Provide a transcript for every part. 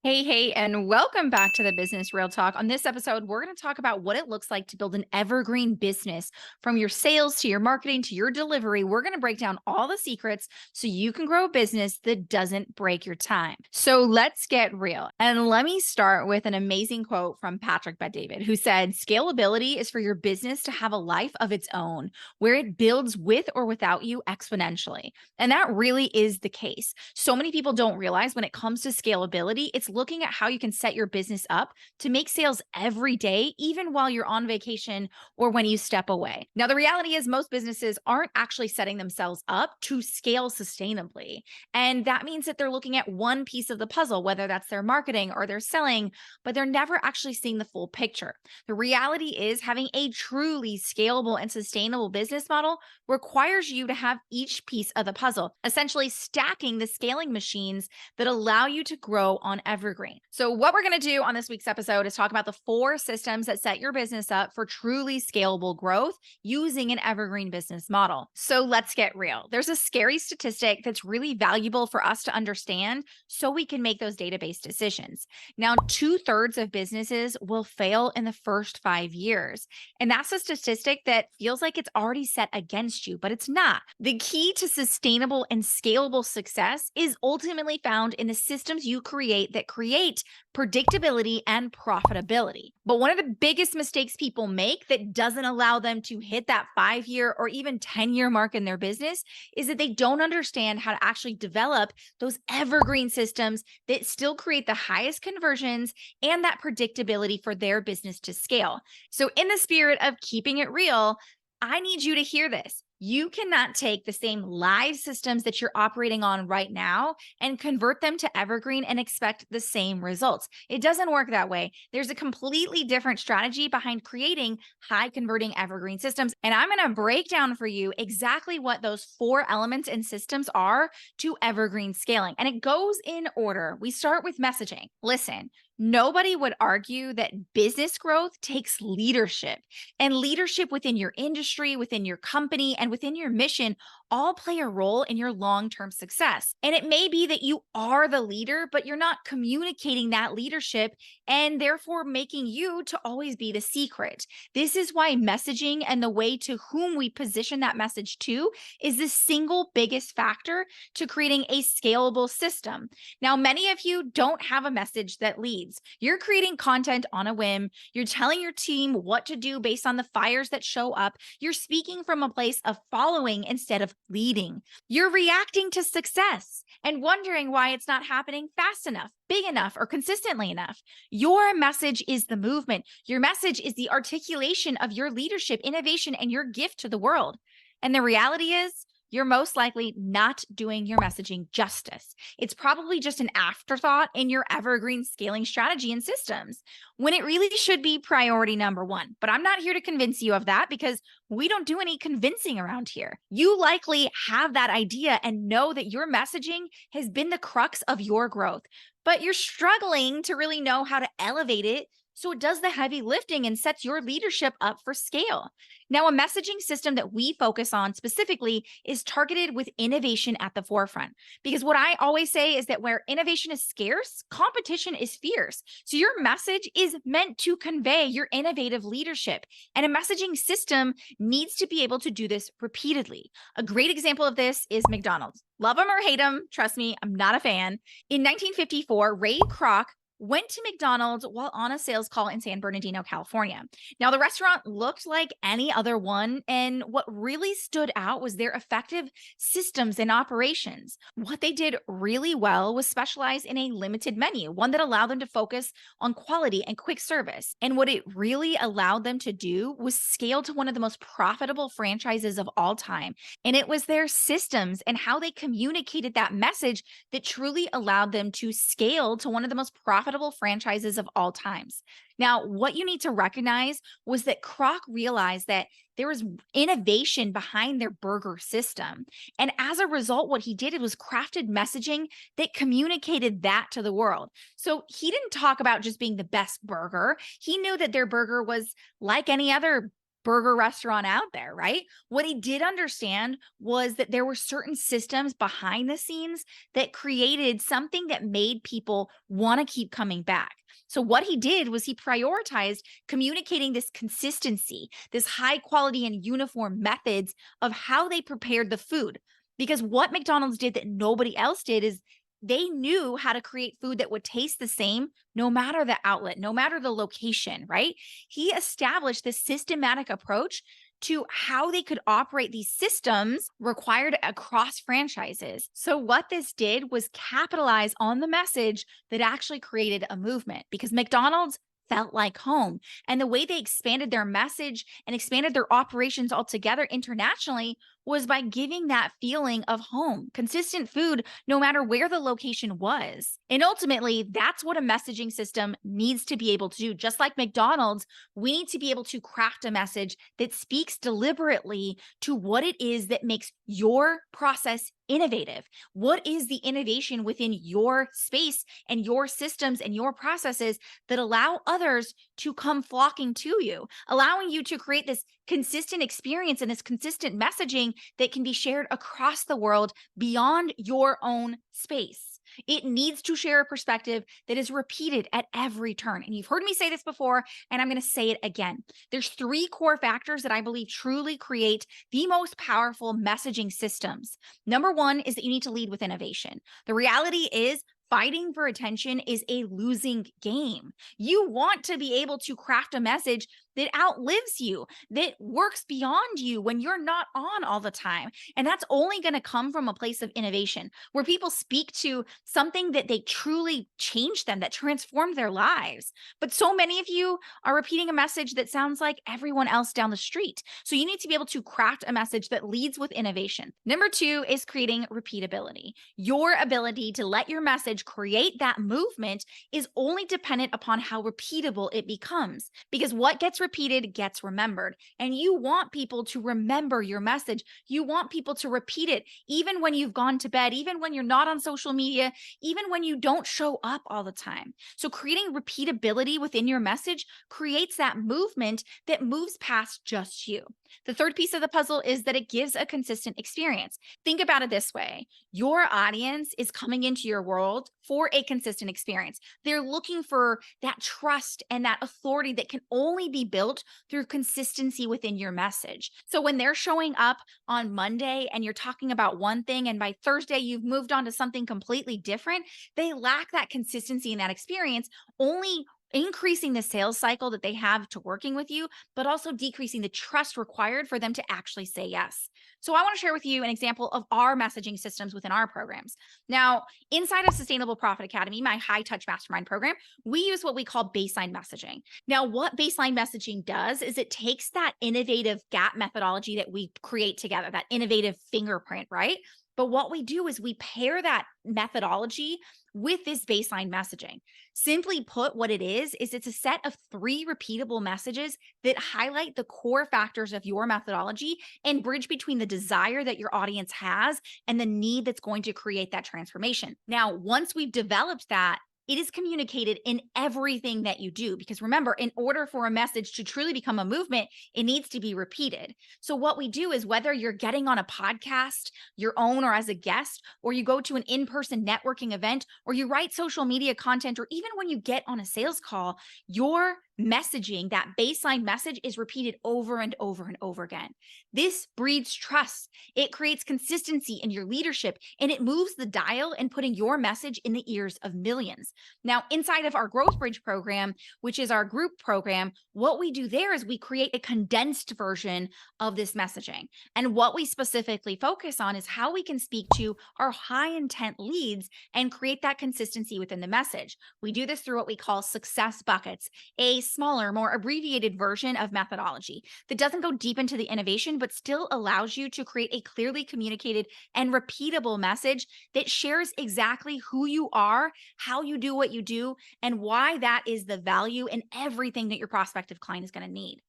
Hey, and welcome back to the Business Real Talk. On this episode, we're going to talk about what it looks like to build an evergreen business from your sales to your marketing to your delivery. We're going to break down all the secrets so you can grow a business that doesn't break your time. So let's get real. And let me start with an amazing quote from Patrick Bet-David, who said, "Scalability is for your business to have a life of its own, where it builds with or without you exponentially." And that really is the case. So many people don't realize when it comes to scalability, it's looking at how you can set your business up to make sales every day, even while you're on vacation or when you step away. Now, the reality is most businesses aren't actually setting themselves up to scale sustainably. And that means that they're looking at one piece of the puzzle, whether that's their marketing or their selling, but they're never actually seeing the full picture. The reality is having a truly scalable and sustainable business model requires you to have each piece of the puzzle, essentially stacking the scaling machines that allow you to grow on Evergreen. So, what we're going to do on this week's episode is talk about the 4 systems that set your business up for truly scalable growth using an Evergreen business model. So, let's get real. There's a scary statistic that's really valuable for us to understand so we can make those database decisions. Now, 2/3 of businesses will fail in the first 5 years. And that's a statistic that feels like it's already set against you, but it's not. The key to sustainable and scalable success is ultimately found in the systems you create that create predictability and profitability. But one of the biggest mistakes people make that doesn't allow them to hit that 5 year or even 10-year mark in their business is that they don't understand how to actually develop those evergreen systems that still create the highest conversions and that predictability for their business to scale. So, in the spirit of keeping it real, I need you to hear this. You cannot take the same live systems that you're operating on right now and convert them to Evergreen and expect the same results. It doesn't work that way. There's a completely different strategy behind creating high converting Evergreen systems. And I'm going to break down for you exactly what those 4 elements and systems are to Evergreen scaling. And it goes in order. We start with messaging. Listen, nobody would argue that business growth takes leadership, and leadership within your industry, within your company, and within your mission all play a role in your long term success. And it may be that you are the leader, but you're not communicating that leadership and therefore making you to always be the secret. This is why messaging and the way to whom we position that message to is the single biggest factor to creating a scalable system. Now, many of you don't have a message that leads. You're creating content on a whim. You're telling your team what to do based on the fires that show up. You're speaking from a place of following instead of leading. You're reacting to success and wondering why it's not happening fast enough, big enough, or consistently enough. Your message is the movement. Your message is the articulation of your leadership, innovation, and your gift to the world. And the reality is, you're most likely not doing your messaging justice. It's probably just an afterthought in your evergreen scaling strategy and systems when it really should be priority number 1. But I'm not here to convince you of that because we don't do any convincing around here. You likely have that idea and know that your messaging has been the crux of your growth, but you're struggling to really know how to elevate it so it does the heavy lifting and sets your leadership up for scale. Now, a messaging system that we focus on specifically is targeted with innovation at the forefront. Because what I always say is that where innovation is scarce, competition is fierce. So your message is meant to convey your innovative leadership. And a messaging system needs to be able to do this repeatedly. A great example of this is McDonald's. Love them or hate them, trust me, I'm not a fan. In 1954, Ray Kroc went to McDonald's while on a sales call in San Bernardino, California. Now, the restaurant looked like any other one, and what really stood out was their effective systems and operations. What they did really well was specialize in a limited menu, one that allowed them to focus on quality and quick service. And what it really allowed them to do was scale to one of the most profitable franchises of all time. And it was their systems and how they communicated that message that truly allowed them to scale to one of the most profitable franchises of all times. Now, what you need to recognize was that Kroc realized that there was innovation behind their burger system. And as a result, what he did was crafted messaging that communicated that to the world. So he didn't talk about just being the best burger. He knew that their burger was like any other burger restaurant out there, right? What he did understand was that there were certain systems behind the scenes that created something that made people want to keep coming back. So, what he did was he prioritized communicating this consistency, this high quality and uniform methods of how they prepared the food. Because what McDonald's did that nobody else did is they knew how to create food that would taste the same no matter the outlet, no matter the location, right? He established this systematic approach to how they could operate these systems required across franchises. So, what this did was capitalize on the message that actually created a movement because McDonald's felt like home. And the way they expanded their message and expanded their operations altogether internationally was by giving that feeling of home, consistent food, no matter where the location was. And ultimately, that's what a messaging system needs to be able to do. Just like McDonald's, we need to be able to craft a message that speaks deliberately to what it is that makes your process innovative. What is the innovation within your space and your systems and your processes that allow others to come flocking to you, allowing you to create this consistent experience and this consistent messaging that can be shared across the world beyond your own space. It needs to share a perspective that is repeated at every turn. And you've heard me say this before, and I'm going to say it again. There's three core factors that I believe truly create the most powerful messaging systems. Number one is that you need to lead with innovation. The reality is, fighting for attention is a losing game. You want to be able to craft a message that outlives you, that works beyond you when you're not on all the time. And that's only going to come from a place of innovation where people speak to something that they truly changed them, that transformed their lives. But so many of you are repeating a message that sounds like everyone else down the street. So you need to be able to craft a message that leads with innovation. Number two is creating repeatability. Your ability to let your message create that movement is only dependent upon how repeatable it becomes. Because what gets repeated gets remembered. And you want people to remember your message. You want people to repeat it, even when you've gone to bed, even when you're not on social media, even when you don't show up all the time. So creating repeatability within your message creates that movement that moves past just you. The third piece of the puzzle is that it gives a consistent experience. Think about it this way. Your audience is coming into your world for a consistent experience. They're looking for that trust and that authority that can only be built through consistency within your message. So when they're showing up on Monday and you're talking about one thing, and by Thursday you've moved on to something completely different, they lack that consistency in that experience, only increasing the sales cycle that they have to working with you, but also decreasing the trust required for them to actually say yes. So I want to share with you an example of our messaging systems within our programs. Now, inside of Sustainable Profit Academy, my high touch mastermind program, we use what we call baseline messaging. Now, what baseline messaging does is it takes that innovative gap methodology that we create together, that innovative fingerprint, right? But what we do is we pair that methodology with this baseline messaging. Simply put, what it is it's a set of three repeatable messages that highlight the core factors of your methodology and bridge between the desire that your audience has and the need that's going to create that transformation. Now, once we've developed that, it is communicated in everything that you do. Because remember, in order for a message to truly become a movement, it needs to be repeated. So, what we do is whether you're getting on a podcast, your own or as a guest, or you go to an in person networking event, or you write social media content, or even when you get on a sales call, your messaging, that baseline message is repeated over and over and over again. This breeds trust. It creates consistency in your leadership, and it moves the dial in putting your message in the ears of millions. Now, inside of our Growth Bridge program, which is our group program, what we do there is we create a condensed version of this messaging. And what we specifically focus on is how we can speak to our high intent leads and create that consistency within the message. We do this through what we call success buckets, a smaller, more abbreviated version of methodology that doesn't go deep into the innovation, but still allows you to create a clearly communicated and repeatable message that shares exactly who you are, how you do what you do, and why that is the value in everything that your prospective client is going to need.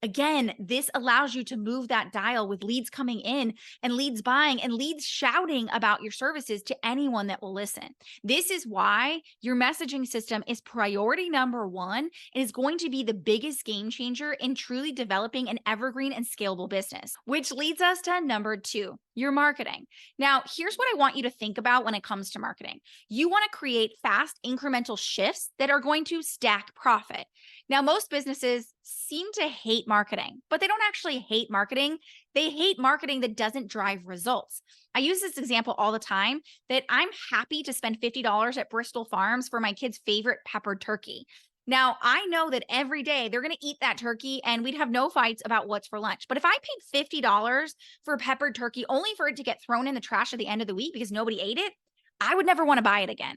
Again, this allows you to move that dial with leads coming in and leads buying and leads shouting about your services to anyone that will listen. This is why your messaging system is priority number one and is going to be the biggest game changer in truly developing an evergreen and scalable business, which leads us to number two, your marketing. Now, here's what I want you to think about when it comes to marketing. You want to create fast incremental shifts that are going to stack profit. Now, most businesses seem to hate marketing, but they don't actually hate marketing. They hate marketing that doesn't drive results. I use this example all the time that I'm happy to spend $50 at Bristol Farms for my kid's favorite peppered turkey. Now, I know that every day they're going to eat that turkey and we'd have no fights about what's for lunch. But if I paid $50 for a peppered turkey only for it to get thrown in the trash at the end of the week because nobody ate it, I would never want to buy it again.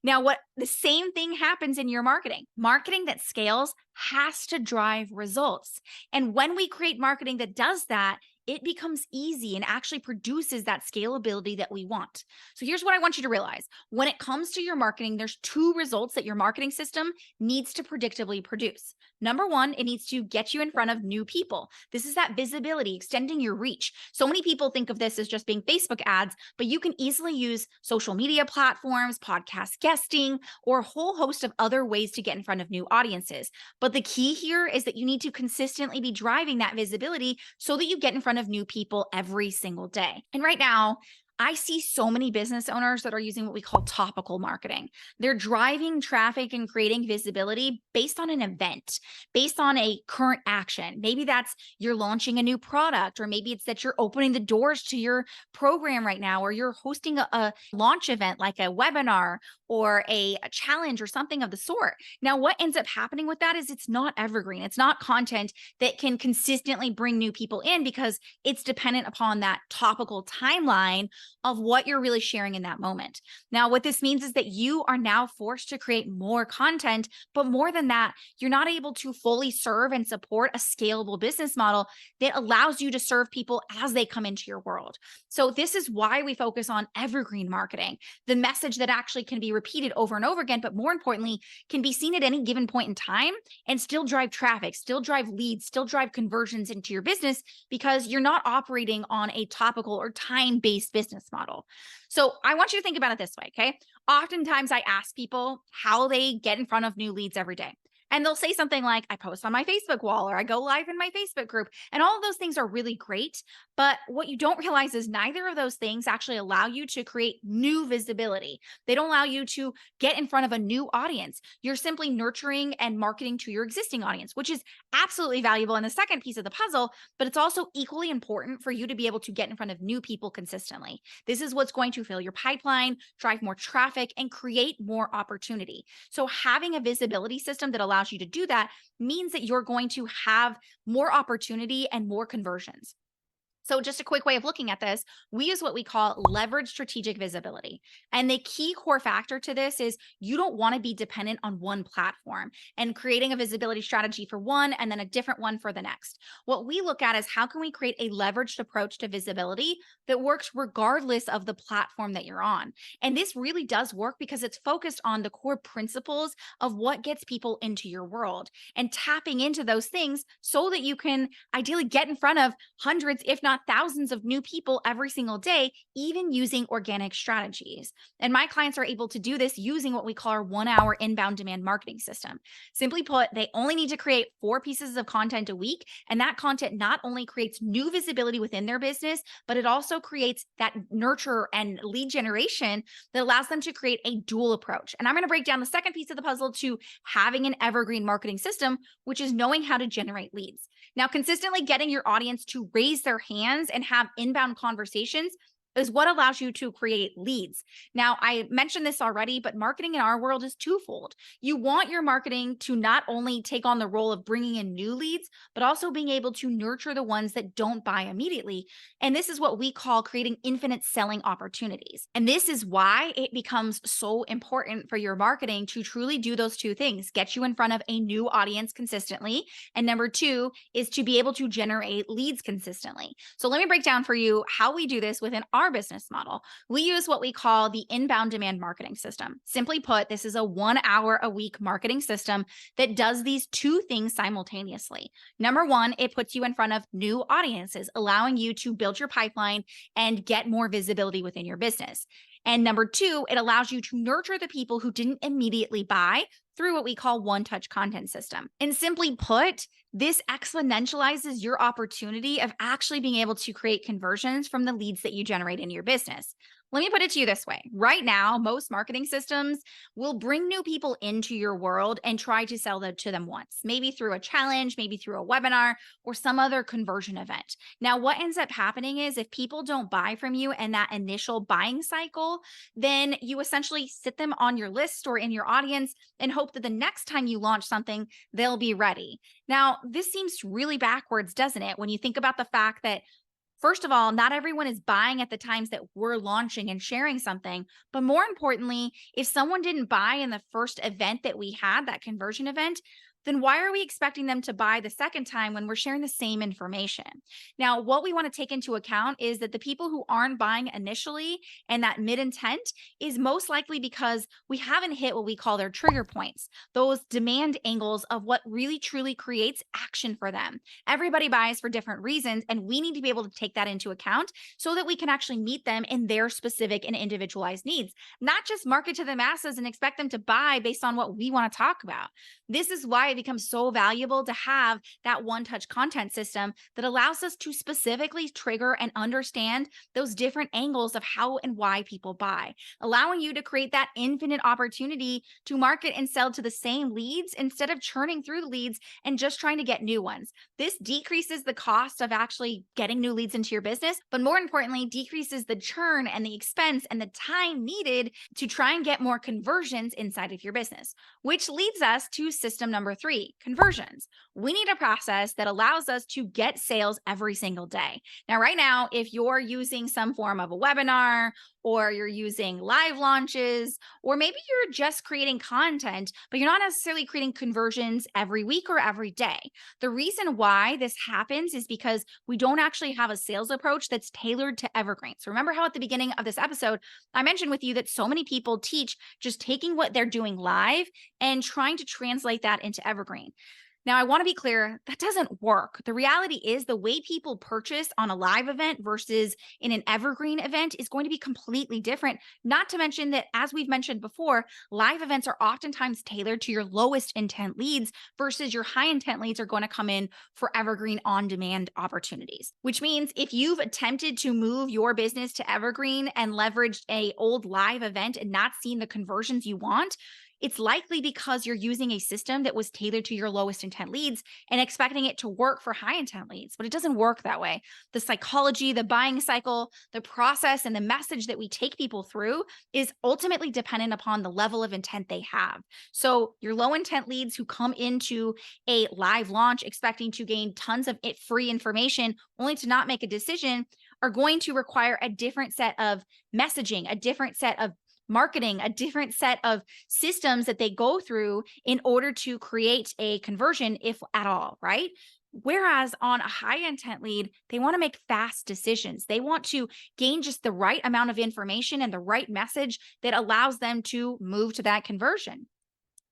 Now, what the same thing happens in your marketing. Marketing that scales has to drive results. And when we create marketing that does that, it becomes easy and actually produces that scalability that we want. So here's what I want you to realize. When it comes to your marketing, there's two results that your marketing system needs to predictably produce. Number one, it needs to get you in front of new people. This is that visibility, extending your reach. So many people think of this as just being Facebook ads, but you can easily use social media platforms, podcast guesting, or a whole host of other ways to get in front of new audiences. But the key here is that you need to consistently be driving that visibility so that you get in front of new people every single day. And right now, I see so many business owners that are using what we call topical marketing. They're driving traffic and creating visibility based on an event, based on a current action. Maybe that's you're launching a new product, or maybe it's that you're opening the doors to your program right now, or you're hosting a launch event like a webinar or a challenge or something of the sort. Now, what ends up happening with that is it's not evergreen. It's not content that can consistently bring new people in because it's dependent upon that topical timeline of what you're really sharing in that moment. Now, what this means is that you are now forced to create more content, but more than that, you're not able to fully serve and support a scalable business model that allows you to serve people as they come into your world. So this is why we focus on evergreen marketing, the message that actually can be repeated over and over again, but more importantly, can be seen at any given point in time and still drive traffic, still drive leads, still drive conversions into your business because you're not operating on a topical or time-based business model. So I want you to think about it this way, okay? Oftentimes I ask people how they get in front of new leads every day. And they'll say something like, I post on my Facebook wall or I go live in my Facebook group. And all of those things are really great. But what you don't realize is neither of those things actually allow you to create new visibility. They don't allow you to get in front of a new audience. You're simply nurturing and marketing to your existing audience, which is absolutely valuable in the second piece of the puzzle, but it's also equally important for you to be able to get in front of new people consistently. This is what's going to fill your pipeline, drive more traffic, and create more opportunity. So having a visibility system that allows you to do that means that you're going to have more opportunity and more conversions. So just a quick way of looking at this, we use what we call leverage strategic visibility. And the key core factor to this is you don't want to be dependent on one platform and creating a visibility strategy for one and then a different one for the next. What we look at is how can we create a leveraged approach to visibility that works regardless of the platform that you're on. And this really does work because it's focused on the core principles of what gets people into your world and tapping into those things so that you can ideally get in front of hundreds, if not thousands of new people every single day, even using organic strategies. And my clients are able to do this using what we call our 1 hour inbound demand marketing system. Simply put, they only need to create 4 pieces of content a week. And that content not only creates new visibility within their business, but it also creates that nurture and lead generation that allows them to create a dual approach. And I'm going to break down the second piece of the puzzle to having an evergreen marketing system, which is knowing how to generate leads. Now, consistently getting your audience to raise their hands and have inbound conversations is what allows you to create leads. Now, I mentioned this already, but marketing in our world is twofold. You want your marketing to not only take on the role of bringing in new leads, but also being able to nurture the ones that don't buy immediately. And this is what we call creating infinite selling opportunities. And this is why it becomes so important for your marketing to truly do those two things, get you in front of a new audience consistently. And number two is to be able to generate leads consistently. So let me break down for you how we do this within our our business model. We use what we call the inbound demand marketing system. Simply put, this is a 1 hour a week marketing system that does these two things simultaneously. Number one, it puts you in front of new audiences, allowing you to build your pipeline and get more visibility within your business. And number two, it allows you to nurture the people who didn't immediately buy through what we call one-touch content system. And simply put, this exponentializes your opportunity of actually being able to create conversions from the leads that you generate in your business. Let me put it to you this way. Right now, most marketing systems will bring new people into your world and try to sell them to them once, maybe through a challenge, maybe through a webinar or some other conversion event. Now, what ends up happening is if people don't buy from you in that initial buying cycle, then you essentially sit them on your list or in your audience and hope that the next time you launch something, they'll be ready. Now, this seems really backwards, doesn't it? When you think about the fact that first of all, not everyone is buying at the times that we're launching and sharing something. But more importantly, if someone didn't buy in the first event that we had, that conversion event, then why are we expecting them to buy the second time when we're sharing the same information? Now, what we want to take into account is that the people who aren't buying initially and that mid intent is most likely because we haven't hit what we call their trigger points, those demand angles of what really truly creates action for them. Everybody buys for different reasons, and we need to be able to take that into account so that we can actually meet them in their specific and individualized needs, not just market to the masses and expect them to buy based on what we want to talk about. This is why it becomes so valuable to have that one-touch content system that allows us to specifically trigger and understand those different angles of how and why people buy, allowing you to create that infinite opportunity to market and sell to the same leads instead of churning through the leads and just trying to get new ones. This decreases the cost of actually getting new leads into your business, but more importantly, decreases the churn and the expense and the time needed to try and get more conversions inside of your business, which leads us to system number 3, conversions. We need a process that allows us to get sales every single day. Now, right now, if you're using some form of a webinar or you're using live launches, or maybe you're just creating content, but you're not necessarily creating conversions every week or every day. The reason why this happens is because we don't actually have a sales approach that's tailored to Evergreen. So remember how at the beginning of this episode, I mentioned with you that so many people teach just taking what they're doing live and trying to translate that into Evergreen. Now, I want to be clear, that doesn't work. The reality is the way people purchase on a live event versus in an evergreen event is going to be completely different. Not to mention that, as we've mentioned before, live events are oftentimes tailored to your lowest intent leads versus your high intent leads are going to come in for evergreen on-demand opportunities, which means if you've attempted to move your business to evergreen and leveraged a old live event and not seen the conversions you want, it's likely because you're using a system that was tailored to your lowest intent leads and expecting it to work for high intent leads, but it doesn't work that way. The psychology, the buying cycle, the process, and the message that we take people through is ultimately dependent upon the level of intent they have. So your low intent leads who come into a live launch expecting to gain tons of free information only to not make a decision are going to require a different set of messaging, a different set of marketing, a different set of systems that they go through in order to create a conversion, if at all, right? Whereas on a high intent lead, they want to make fast decisions. They want to gain just the right amount of information and the right message that allows them to move to that conversion.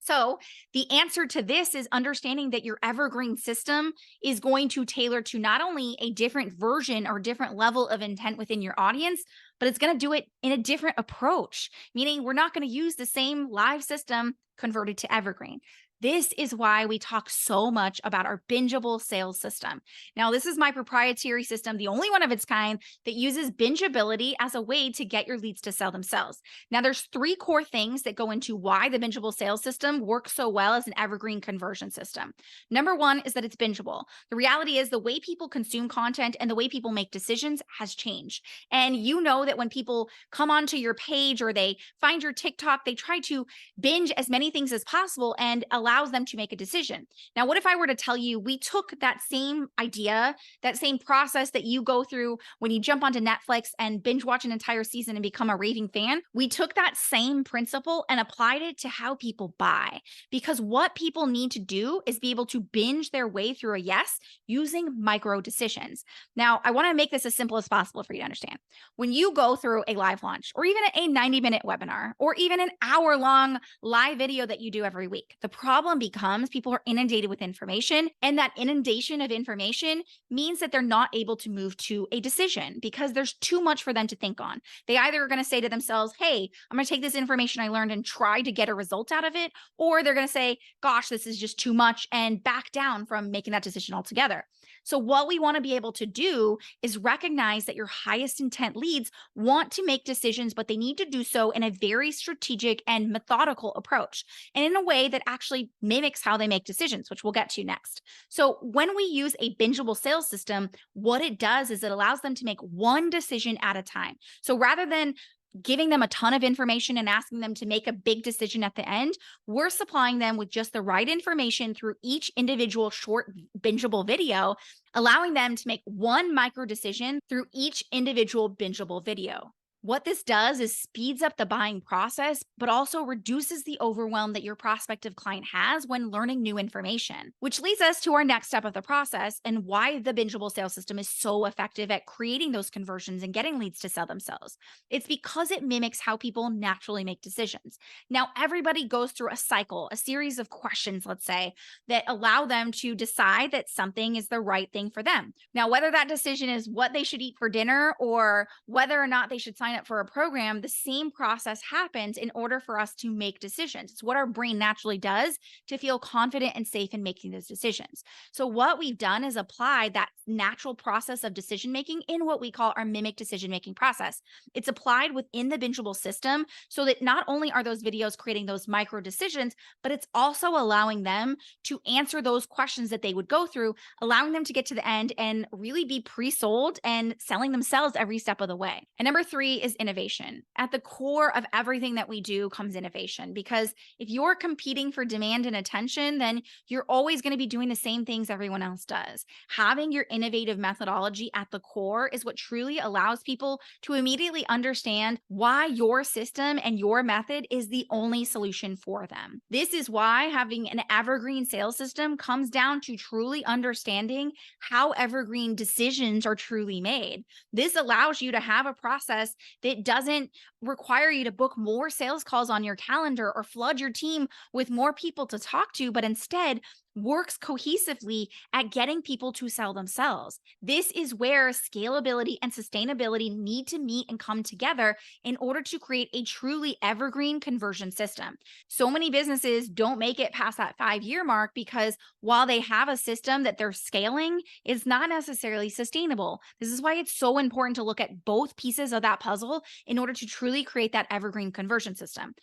So the answer to this is understanding that your evergreen system is going to tailor to not only a different version or different level of intent within your audience, but it's going to do it in a different approach, meaning we're not going to use the same live system converted to evergreen. This is why we talk so much about our bingeable sales system. Now, this is my proprietary system, the only one of its kind that uses bingeability as a way to get your leads to sell themselves. Now, there's 3 core things that go into why the bingeable sales system works so well as an evergreen conversion system. Number 1 is that it's bingeable. The reality is the way people consume content and the way people make decisions has changed. And you know that when people come onto your page or they find your TikTok, they try to binge as many things as possible and allow allows them to make a decision. Now, what if I were to tell you we took that same idea, that same process that you go through when you jump onto Netflix and binge watch an entire season and become a raving fan? We took that same principle and applied it to how people buy. Because what people need to do is be able to binge their way through a yes using micro decisions. Now, I want to make this as simple as possible for you to understand. When you go through a live launch or even a 90-minute webinar or even an hour-long live video that you do every week, the problem becomes people are inundated with information, and that inundation of information means that they're not able to move to a decision because there's too much for them to think on. They either are going to say to themselves, hey, I'm going to take this information I learned and try to get a result out of it, or they're going to say, gosh, this is just too much, and back down from making that decision altogether. So what we want to be able to do is recognize that your highest intent leads want to make decisions, but they need to do so in a very strategic and methodical approach, and in a way that actually mimics how they make decisions, which we'll get to next. So when we use a bingeable sales system, what it does is it allows them to make one decision at a time. So rather than giving them a ton of information and asking them to make a big decision at the end, we're supplying them with just the right information through each individual short bingeable video, allowing them to make one micro decision through each individual bingeable video. What this does is speeds up the buying process, but also reduces the overwhelm that your prospective client has when learning new information, which leads us to our next step of the process and why the bingeable sales system is so effective at creating those conversions and getting leads to sell themselves. It's because it mimics how people naturally make decisions. Now, everybody goes through a cycle, a series of questions, let's say, that allow them to decide that something is the right thing for them. Now, whether that decision is what they should eat for dinner or whether or not they should sign up for a program, the same process happens in order for us to make decisions. It's what our brain naturally does to feel confident and safe in making those decisions. So what we've done is applied that natural process of decision making in what we call our mimic decision making process. It's applied within the bingeable system so that not only are those videos creating those micro decisions, but it's also allowing them to answer those questions that they would go through, allowing them to get to the end and really be pre-sold and selling themselves every step of the way. And number 3 is innovation. At the core of everything that we do comes innovation, because if you're competing for demand and attention, then you're always going to be doing the same things everyone else does. Having your innovative methodology at the core is what truly allows people to immediately understand why your system and your method is the only solution for them. This is why having an evergreen sales system comes down to truly understanding how evergreen decisions are truly made. This allows you to have a process that doesn't require you to book more sales calls on your calendar or flood your team with more people to talk to, but instead works cohesively at getting people to sell themselves. This is where scalability and sustainability need to meet and come together in order to create a truly evergreen conversion system. So many businesses don't make it past that 5-year mark because while they have a system that they're scaling, it's not necessarily sustainable. This is why it's so important to look at both pieces of that puzzle in order to truly create that evergreen conversion system.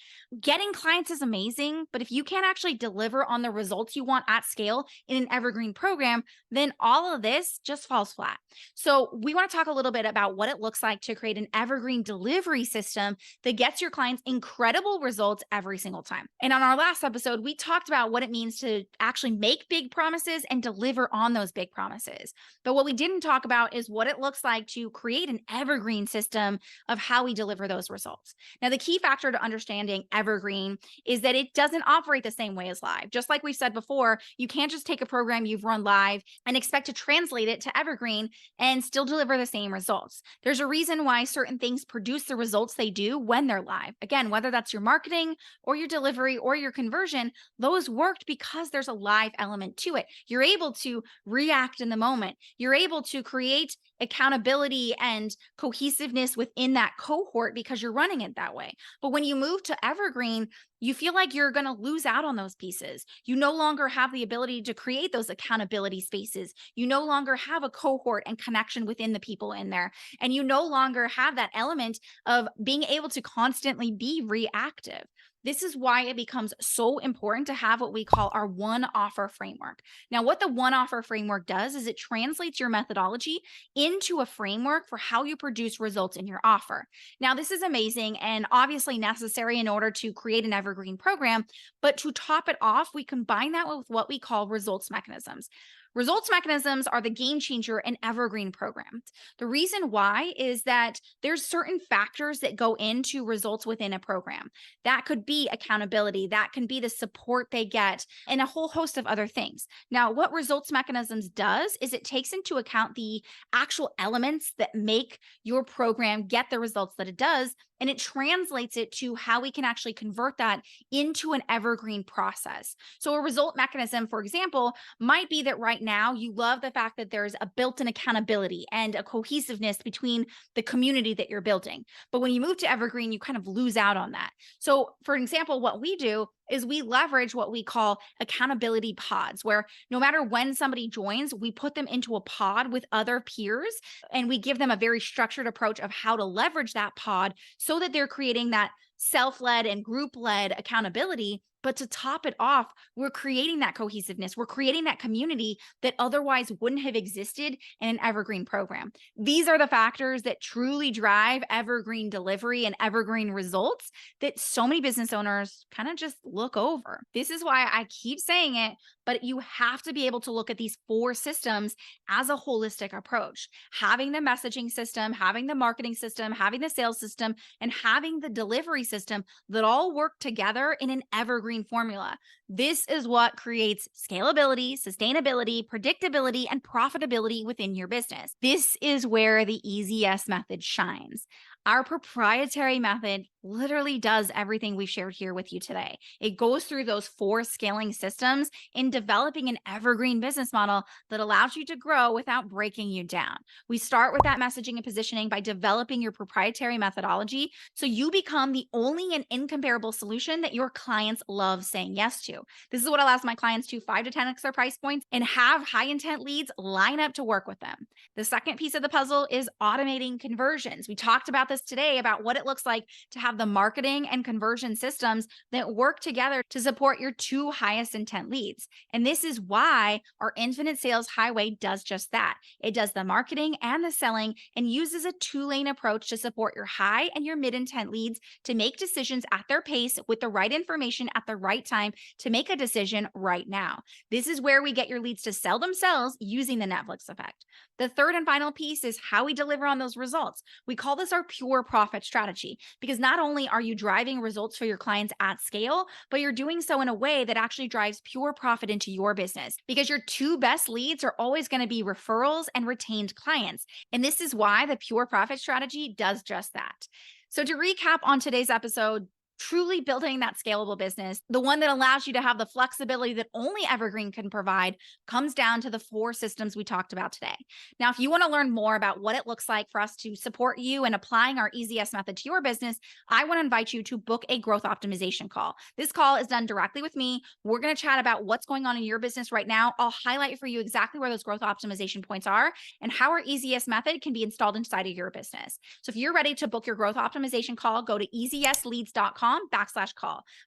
Getting clients is amazing, but if you can't actually deliver on the results you want at scale in an evergreen program, then all of this just falls flat. So we want to talk a little bit about what it looks like to create an evergreen delivery system that gets your clients incredible results every single time. And on our last episode, we talked about what it means to actually make big promises and deliver on those big promises. But what we didn't talk about is what it looks like to create an evergreen system of how we deliver those results. Now, the key factor to understanding evergreen is that it doesn't operate the same way as live. Just like we've said before, you can't just take a program you've run live and expect to translate it to evergreen and still deliver the same results. There's a reason why certain things produce the results they do when they're live. Again, whether that's your marketing or your delivery or your conversion, those worked because there's a live element to it. You're able to react in the moment. You're able to create accountability and cohesiveness within that cohort because you're running it that way. But when you move to evergreen, you feel like you're going to lose out on those pieces. You no longer have the ability to create those accountability spaces. You no longer have a cohort and connection within the people in there. And you no longer have that element of being able to constantly be reactive. This is why it becomes so important to have what we call our one offer framework. Now, what the one offer framework does is it translates your methodology into a framework for how you produce results in your offer. Now, this is amazing and obviously necessary in order to create an evergreen program, but to top it off, we combine that with what we call results mechanisms. Results mechanisms are the game changer in evergreen programs. The reason why is that there's certain factors that go into results within a program. That could be accountability, that can be the support they get, and a whole host of other things. Now, what results mechanisms does is it takes into account the actual elements that make your program get the results that it does, and it translates it to how we can actually convert that into an evergreen process. So, a result mechanism, for example, might be that right now you love the fact that there's a built in accountability and a cohesiveness between the community that you're building. But when you move to evergreen, you kind of lose out on that. So, for example, what we do is we leverage what we call accountability pods, where no matter when somebody joins, we put them into a pod with other peers and we give them a very structured approach of how to leverage that pod so that they're creating that self led and group led accountability. But to top it off, we're creating that cohesiveness. We're creating that community that otherwise wouldn't have existed in an evergreen program. These are the factors that truly drive evergreen delivery and evergreen results that so many business owners kind of just look over. This is why I keep saying it, but you have to be able to look at these four systems as a holistic approach. Having the messaging system, having the marketing system, having the sales system, and having the delivery system that all work together in an evergreen formula. This is what creates scalability, sustainability, predictability, and profitability within your business. This is where the Easy Yes method shines. Our proprietary method literally does everything we've shared here with you today. It goes through those four scaling systems in developing an evergreen business model that allows you to grow without breaking you down. We start with that messaging and positioning by developing your proprietary methodology so you become the only and incomparable solution that your clients love saying yes to. This is what allows my clients to 5 to 10x their price points and have high intent leads line up to work with them. The second piece of the puzzle is automating conversions. We talked about this today about what it looks like to have the marketing and conversion systems that work together to support your two highest intent leads. And this is why our Infinite Sales Highway does just that. It does the marketing and the selling and uses a two-lane approach to support your high and your mid intent leads to make decisions at their pace with the right information at the right time to make a decision right now. This is where we get your leads to sell themselves using the Netflix effect. The third and final piece is how we deliver on those results. We call this our pure profit strategy because not only are you driving results for your clients at scale, but you're doing so in a way that actually drives pure profit into your business because your two best leads are always going to be referrals and retained clients. And this is why the pure profit strategy does just that. So to recap on today's episode, truly building that scalable business, the one that allows you to have the flexibility that only Evergreen can provide, comes down to the four systems we talked about today. Now, if you want to learn more about what it looks like for us to support you in applying our EasyS method to your business, I want to invite you to book a growth optimization call. This call is done directly with me. We're going to chat about what's going on in your business right now. I'll highlight for you exactly where those growth optimization points are and how our EasyS method can be installed inside of your business. So if you're ready to book your growth optimization call, go to easyesleads.com/call.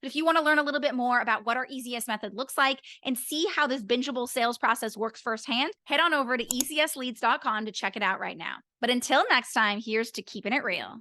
But if you want to learn a little bit more about what our EasyS method looks like and see how this bingeable sales process works firsthand, head on over to easyesleads.com to check it out right now. But until next time, here's to keeping it real.